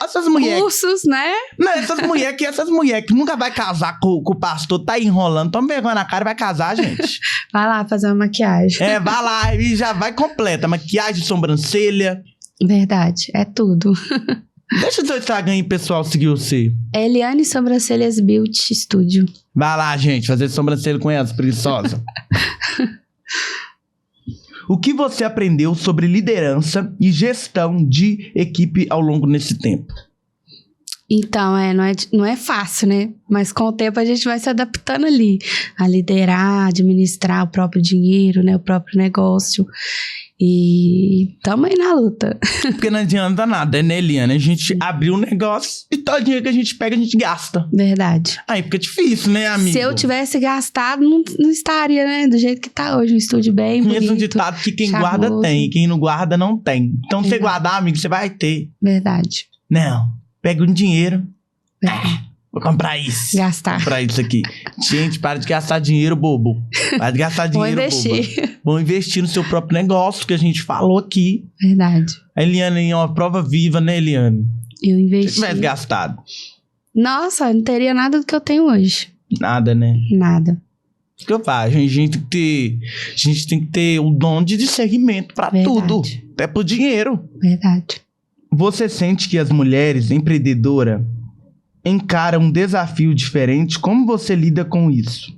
essas mulheres... Cursos, né? Não, essas mulheres que nunca vai casar com o pastor, tá aí enrolando, toma vergonha na cara e vai casar, gente. Vai lá fazer uma maquiagem. Vai lá e já vai completa, maquiagem, sobrancelha. Verdade, é tudo. Deixa o seu Instagram aí, pessoal, seguir você. Eliane Sobrancelhas Beauty Studio. Vai lá, gente, fazer sobrancelha com elas, preguiçosa. O que você aprendeu sobre liderança e gestão de equipe ao longo desse tempo? Então, não é fácil, né? Mas com o tempo a gente vai se adaptando ali. A liderar, administrar o próprio dinheiro, né? O próprio negócio. E tamo aí na luta. Porque não adianta nada, né, Eliane? A gente abriu um negócio e todo dinheiro que a gente pega, a gente gasta. Verdade. Aí fica difícil, né, amigo? Se eu tivesse gastado, não estaria, né? Do jeito que tá hoje, um estúdio bem bonito. Conheço um ditado que quem guarda tem, e quem não guarda não tem. Então, se você guardar, amigo, você vai ter. Verdade. Não, pega um dinheiro. Vou comprar isso. Gastar. Vou comprar isso aqui. Gente, para de gastar dinheiro, bobo. Para de gastar dinheiro, bobo. Vou investir. Vão investir no seu próprio negócio, que a gente falou aqui. Verdade. A Eliane é uma prova viva, né, Eliane? Eu investi. Se tivesse gastado. Nossa, não teria nada do que eu tenho hoje. Nada, né? Nada. O que eu falo? A gente tem que ter o dom de discernimento pra tudo. Até pro dinheiro. Verdade. Você sente que as mulheres empreendedoras encaram um desafio diferente? Como você lida com isso?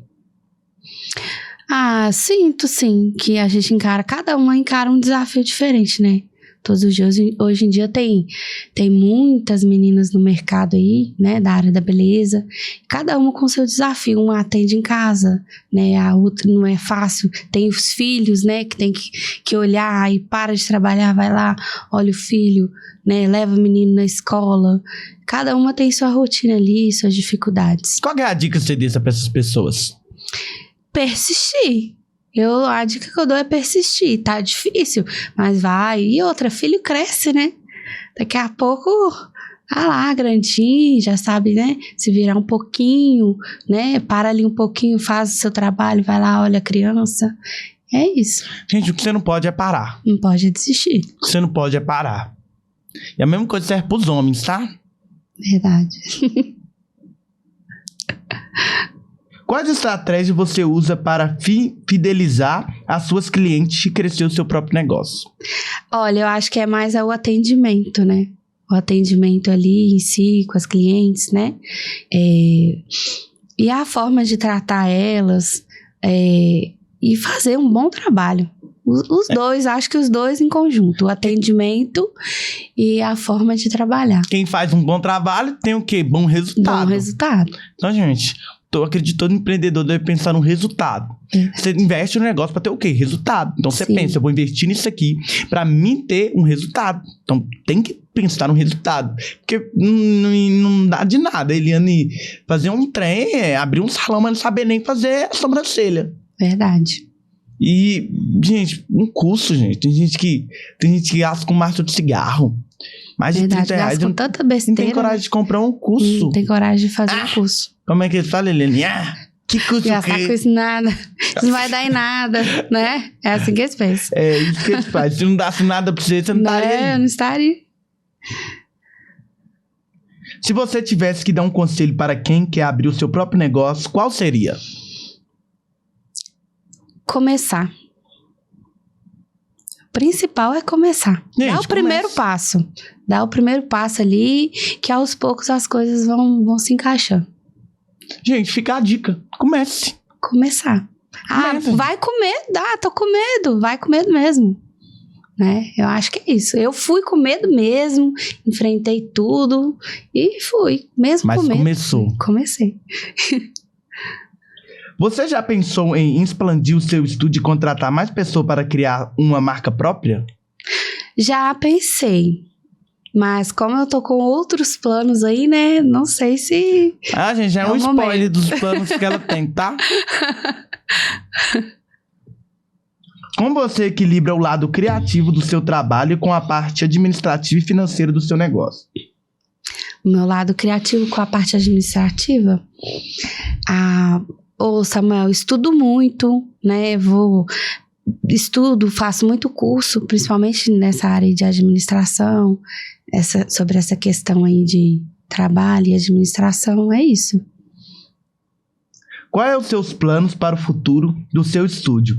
Sinto sim, que a gente cada uma encara um desafio diferente, né? Todos os dias, hoje em dia tem muitas meninas no mercado aí, né, da área da beleza, cada uma com seu desafio. Uma atende em casa, né, a outra não é fácil, tem os filhos, né, que tem que olhar e para de trabalhar, vai lá, olha o filho, né, leva o menino na escola. Cada uma tem sua rotina ali, suas dificuldades. Qual é a dica que você deixa para essas pessoas? Persistir. A dica que eu dou é persistir. Tá difícil, mas vai. E outra, filho cresce, né? Daqui a pouco, tá lá, grandinho, já sabe, né? Se virar um pouquinho, né? Para ali um pouquinho, faz o seu trabalho, vai lá, olha a criança. É isso. Gente, o que você não pode é parar. Não pode desistir. O que você não pode é parar. E a mesma coisa serve pros homens, tá? Verdade. Quais estratégias você usa para fidelizar as suas clientes e crescer o seu próprio negócio? Olha, eu acho que é mais o atendimento, né? O atendimento ali em si, com as clientes, né? E a forma de tratar elas e fazer um bom trabalho. Os dois, acho que os dois em conjunto. O atendimento e a forma de trabalhar. Quem faz um bom trabalho tem o quê? Bom resultado. Bom resultado. Então, gente... Eu acredito que todo empreendedor deve pensar no resultado. Você investe no negócio para ter o quê? Resultado. Então você pensa, eu vou investir nisso aqui para mim ter um resultado. Então tem que pensar no resultado. Porque não dá de nada. Eliane fazer um trem, abrir um salão, mas não saber nem fazer a sobrancelha. Verdade. E, gente, um curso, gente. Tem gente que gasta com maço de cigarro. Mais de 30 reais. Com tanta besteira. Não tem coragem de comprar um curso. Não tem coragem de fazer um curso. Como é que ele fala, Eliane? Que curso gastar com isso nada. Isso não vai dar em nada, né? É assim que eles pensam. É isso que eles fazem. Se não dasse nada pra você não estaria aí. Eu não estaria. Se você tivesse que dar um conselho para quem quer abrir o seu próprio negócio, qual seria? Começar. O principal é começar. Dá o primeiro passo. Dá o primeiro passo ali, que aos poucos as coisas vão se encaixando. Gente, fica a dica. Comece. Começar. Vai com medo. Tô com medo. Vai com medo mesmo. Né? Eu acho que é isso. Eu fui com medo mesmo, enfrentei tudo e fui. Mesmo com medo. Mas começou. Comecei. Você já pensou em expandir o seu estúdio e contratar mais pessoas para criar uma marca própria? Já pensei. Mas como eu tô com outros planos aí, né? Não sei se... gente, já é um spoiler dos planos que ela tem, tá? Como você equilibra o lado criativo do seu trabalho com a parte administrativa e financeira do seu negócio? O meu lado criativo com a parte administrativa? Samuel, estudo muito, né? Faço muito curso, principalmente nessa área de administração, sobre essa questão aí de trabalho e administração, é isso. Quais são os seus planos para o futuro do seu estúdio?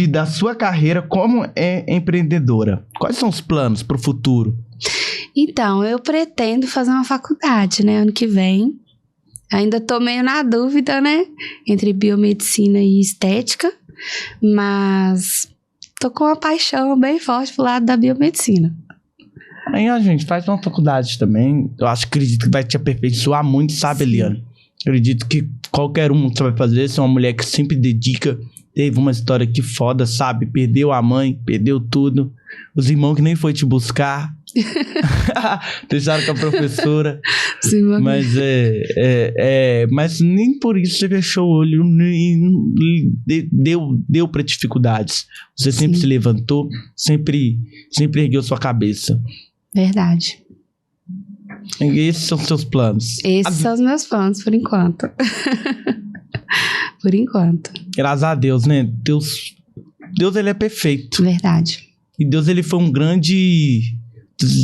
Da sua carreira como empreendedora? Quais são os planos para o futuro? Então, eu pretendo fazer uma faculdade, né? Ano que vem. Ainda tô meio na dúvida, né? Entre biomedicina e estética. Mas tô com uma paixão bem forte pro lado da biomedicina. Aí, gente, faz uma faculdade também. Acredito que vai te aperfeiçoar muito, sabe, Eliane? Acredito que qualquer um que você vai fazer, você é uma mulher que sempre dedica. Teve uma história que foda, sabe? Perdeu a mãe, perdeu tudo. Os irmãos que nem foi te buscar. Deixaram com a professora. Sim, mas mas nem por isso você fechou o olho e deu pra dificuldades. Você sempre se levantou, sempre ergueu sua cabeça. Verdade. E esses são os seus planos. Esses são os meus planos, por enquanto. Por enquanto. Graças a Deus, né? Deus, ele é perfeito. Verdade. E Deus, ele foi um grande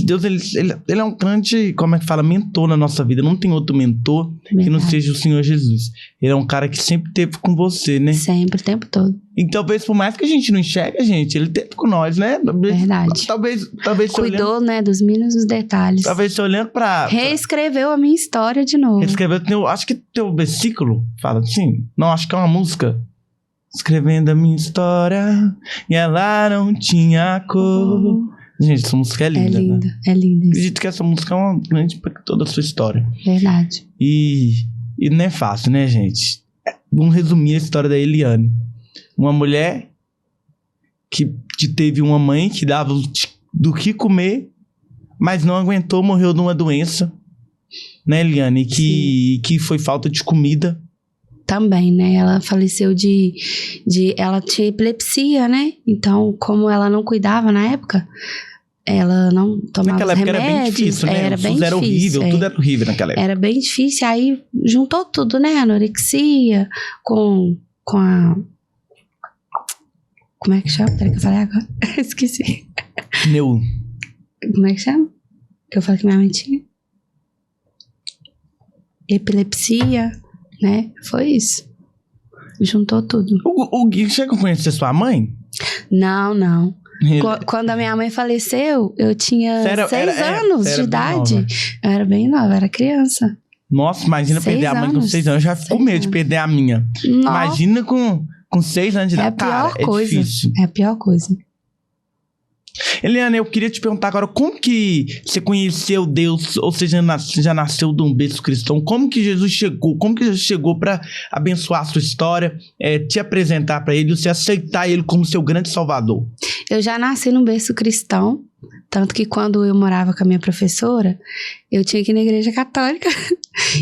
Deus, ele é um grande, como é que fala, mentor na nossa vida. Não tem outro mentor que não seja o Senhor Jesus. Ele é um cara que sempre esteve com você, né? Sempre, o tempo todo. E talvez, por mais que a gente não enxergue, gente, ele esteve com nós, né? Verdade. Talvez Cuidou, olhando, né, dos mínimos detalhes. talvez você olhando pra... Reescreveu a minha história de novo. Escreveu, acho que teu versículo fala assim. Não, acho que é uma música. Escrevendo a minha história e ela não tinha cor. Gente, essa música é linda, né? É linda. Acredito que essa música é uma grande para toda a sua história. Verdade. E não é fácil, né, gente? Vamos resumir a história da Eliane. Uma mulher que teve uma mãe que dava do que comer, mas não aguentou, morreu de uma doença, né, Eliane? Que foi falta de comida. Também, né? Ela faleceu ela tinha epilepsia, né? Então, como ela não cuidava na época, ela não tomava naquela época remédios. Era bem difícil, né? Era O bem SUS era difícil, horrível, tudo era horrível naquela época. Era bem difícil, aí juntou tudo, né? Anorexia com a... Como é que chama? Peraí que eu falei agora. Esqueci. Como é que chama? Que eu falei que minha mãe tinha? Epilepsia, né? Foi isso. Juntou tudo. O Gui chegou a conhecer sua mãe? Não. Quando a minha mãe faleceu, eu tinha 6 anos de idade. Eu era bem nova, era criança. Nossa, imagina perder a mãe com 6 anos. Eu já fico com medo de perder a minha. Nossa. Imagina com 6 anos de idade. Cara, é difícil. É a pior coisa. Eliane, eu queria te perguntar agora, como que você conheceu Deus, ou seja, já nasceu de um berço cristão? Como que Jesus chegou? Como que Jesus chegou para abençoar a sua história, te apresentar para ele, você aceitar ele como seu grande salvador? Eu já nasci num berço cristão, tanto que quando eu morava com a minha professora, eu tinha que ir na igreja católica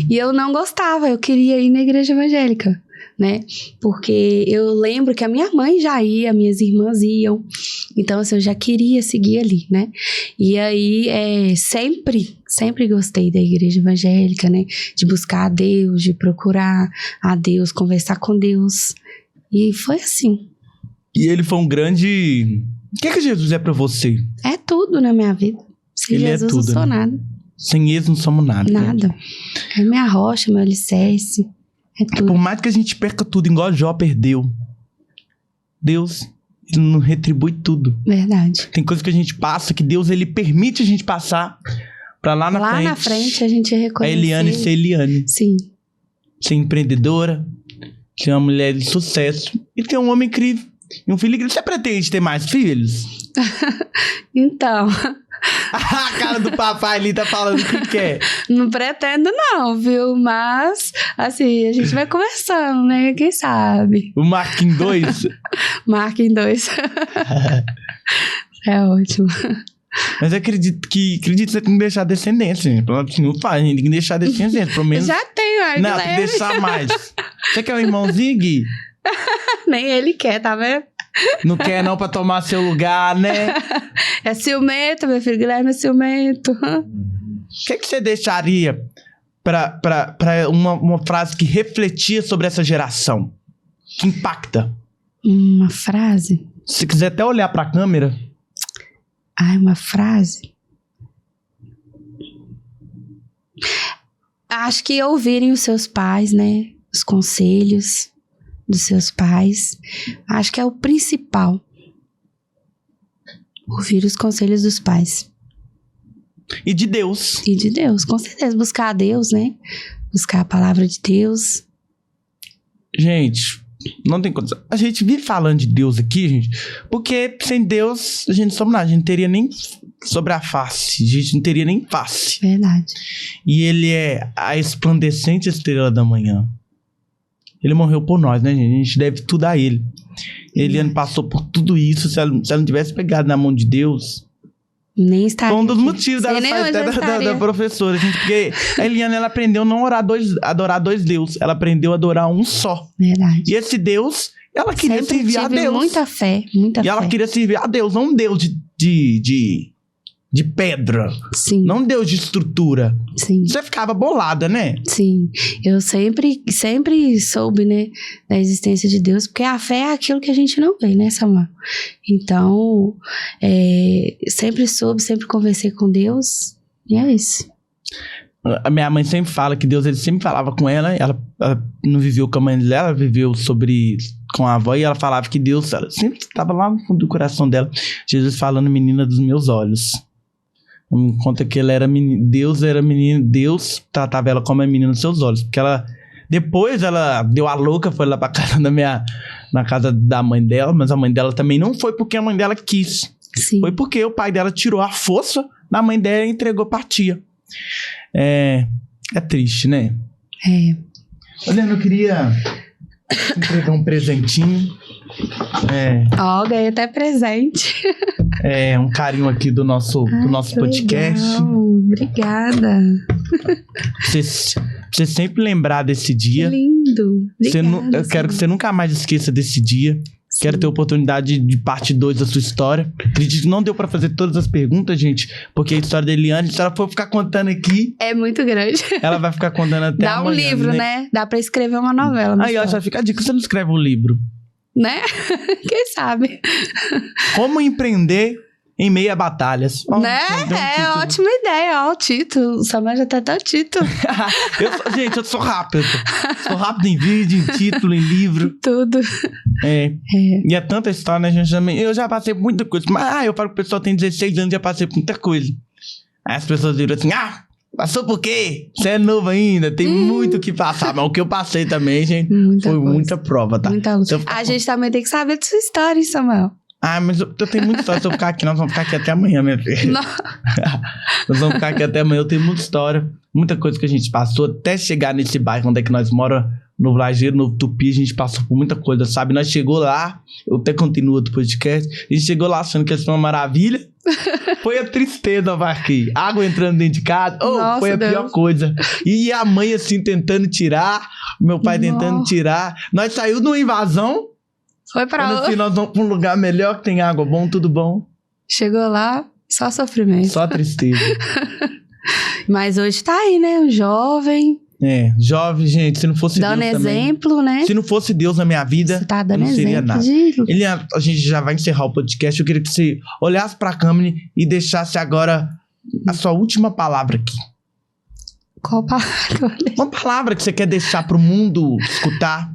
e eu não gostava, eu queria ir na igreja evangélica, né? Porque eu lembro que a minha mãe já ia, minhas irmãs iam, então assim, eu já queria seguir ali, né? E aí, sempre gostei da igreja evangélica, né? De buscar a Deus, de procurar a Deus, conversar com Deus, e foi assim. E ele foi um grande... O que Jesus é pra você? É tudo na minha vida. Sem ele Jesus é tudo, não sou né? nada. Sem ele não somos nada. Nada. É minha rocha, meu alicerce. É tudo. Por mais que a gente perca tudo, igual Jó perdeu, Deus, ele não retribui tudo. Verdade. Tem coisa que a gente passa, que Deus, ele permite a gente passar pra lá na frente. Lá na frente a gente reconhece. A Eliane ser Eliane. Sim. Ser empreendedora, ser uma mulher de sucesso e ter um homem incrível. E um filho incrível. Você pretende ter mais filhos? Então... A cara do papai ali tá falando o que quer. Não pretendo não, viu? Mas, assim, a gente vai conversando, né? Quem sabe? O Marquinhos 2? Marquinhos 2. É ótimo. Mas eu acredito que você tem que deixar descendência, gente. Não faz, a gente tem que deixar descendência, pelo menos. Já tenho, Arthur. Não, tem que deixar mais. Você quer um irmãozinho, Gui? Nem ele quer, tá vendo? Não quer não pra tomar seu lugar, né? É ciumento, meu filho. Guilherme é ciumento. O que você deixaria pra uma frase que refletia sobre essa geração? Que impacta? Uma frase? Se quiser até olhar pra câmera. Ai, uma frase? Acho que ouvirem os seus pais, né? Os conselhos dos seus pais. Acho que é o principal. Ouvir os conselhos dos pais. E de Deus. E de Deus, com certeza. Buscar a Deus, né? Buscar a palavra de Deus. Gente, não tem condição. A gente vive falando de Deus aqui, gente, porque sem Deus a gente não somos nada. A gente não teria nem sobre a face. A gente não teria nem face. Verdade. E ele é a resplandecente estrela da manhã. Ele morreu por nós, né, gente? A gente deve tudo a ele. Eliane passou por tudo isso. Se ela não tivesse pegado na mão de Deus... Nem estaria. Foi um dos motivos dela sair da professora, gente. Porque a Eliane, ela aprendeu a não adorar dois deuses. Ela aprendeu a adorar um só. Verdade. E esse Deus, ela queria servir a Deus. Muita fé, muita fé. E ela queria servir a Deus, não um Deus de de pedra. Sim. Não um Deus de estrutura. Sim. Você ficava bolada, né? Sim. Eu sempre soube, né, da existência de Deus, porque a fé é aquilo que a gente não vê, né, Samuel? Então, sempre soube, sempre conversei com Deus, e é isso. A minha mãe sempre fala que Deus, ele sempre falava com ela não viveu com a mãe dela, ela viveu com a avó, e ela falava que Deus sempre estava lá no fundo do coração dela. Jesus falando, menina dos meus olhos. Conta que ela era menina, Deus era menina, Deus tratava ela como a menina dos seus olhos, porque depois ela deu a louca, foi lá pra casa na casa da mãe dela, mas a mãe dela também não foi porque a mãe dela quis. Sim. Foi porque o pai dela tirou a força da mãe dela e entregou pra tia. É triste, né? Olha, eu queria entregar um presentinho. Ganhei até presente. Um carinho aqui do nosso podcast. Legal. Obrigada. Você sempre lembrar desse dia. Lindo. Obrigada, eu quero que você nunca mais esqueça desse dia. Sim. Quero ter a oportunidade de parte 2 da sua história. Acredito que não deu pra fazer todas as perguntas, gente, porque a história da Eliane, se ela for ficar contando aqui... É muito grande. Ela vai ficar contando até amanhã. Dá um livro, né? Dá pra escrever uma novela. Aí, ó, já fica a dica. Você não escreve um livro? Né? Quem sabe? Como empreender em meio a batalhas. Né? Ótima ideia. Ó, o título. O Samuel já tá até o título. Gente, eu sou rápido. Sou rápido em vídeo, em título, em livro. Tudo. E é tanta história, né, gente? Eu já passei por muita coisa. Mas eu falo que o pessoal tem 16 anos e já passei por muita coisa. Aí as pessoas viram assim, passou por quê? Você é novo ainda, tem muito o que passar. Mas o que eu passei também, gente, muita prova, tá? Muita luta. A gente também tem que saber de sua história, hein, Samuel? Mas eu tenho muita história. Se eu ficar aqui, nós vamos ficar aqui até amanhã, minha filha. Nós vamos ficar aqui até amanhã. Eu tenho muita história, muita coisa que a gente passou até chegar nesse bairro onde é que nós moramos, no Lajeiro, no Tupi. A gente passou por muita coisa, sabe? Nós chegou lá, eu até continuo do podcast, a gente chegou lá achando que ia ser uma maravilha. Foi a tristeza, Marquinhos. Água entrando dentro de casa. Foi a pior coisa. E a mãe assim tentando tirar, meu pai tentando tirar. Nós saímos numa invasão. Foi pra lá. Assim, nós vamos pra um lugar melhor, que tem água bom, tudo bom. Chegou lá, só sofrimento. Só tristeza. Mas hoje tá aí, né? O jovem. Jovem, gente, se não fosse Deus também... Dando exemplo, né? Se não fosse Deus na minha vida, você tá dando não seria exemplo nada. A gente já vai encerrar o podcast. Eu queria que você olhasse pra câmera e deixasse agora a sua última palavra aqui. Qual palavra? Uma palavra que você quer deixar pro mundo escutar.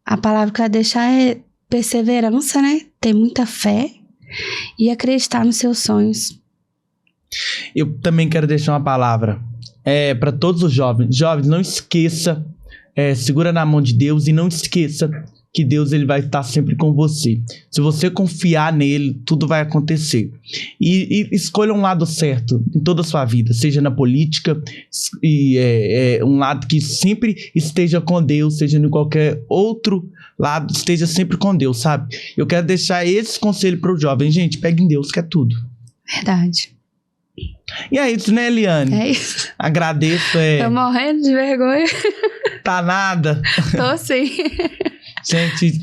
A palavra que eu ia deixar é perseverança, né? Ter muita fé e acreditar nos seus sonhos. Eu também quero deixar uma palavra para todos os jovens. Jovens, não esqueça, segura na mão de Deus e não esqueça que Deus ele vai estar sempre com você. Se você confiar nele, tudo vai acontecer. E escolha um lado certo em toda a sua vida, seja na política, um lado que sempre esteja com Deus, seja em qualquer outro lado, esteja sempre com Deus, sabe? Eu quero deixar esse conselho para os jovens. Gente, pegue em Deus, que é tudo. Verdade. E é isso, né, Eliane? É isso. Agradeço. Tô morrendo de vergonha. Tá nada. Tô sim. Gente,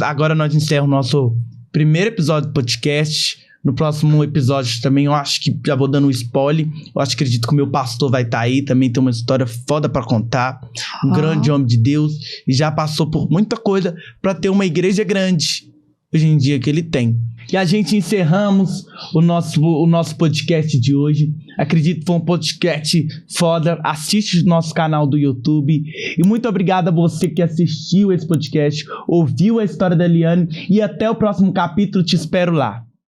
agora nós encerramos o nosso primeiro episódio do podcast. No próximo episódio também, eu acho que já vou dando um spoiler. Acredito que o meu pastor vai estar aí. Também tem uma história foda pra contar. Um grande homem de Deus. E já passou por muita coisa pra ter uma igreja grande hoje em dia que ele tem. E a gente encerramos o nosso podcast de hoje. Acredito que foi um podcast foda. Assiste o nosso canal do YouTube. E muito obrigado a você que assistiu esse podcast, ouviu a história da Eliane. E até o próximo capítulo. Te espero lá.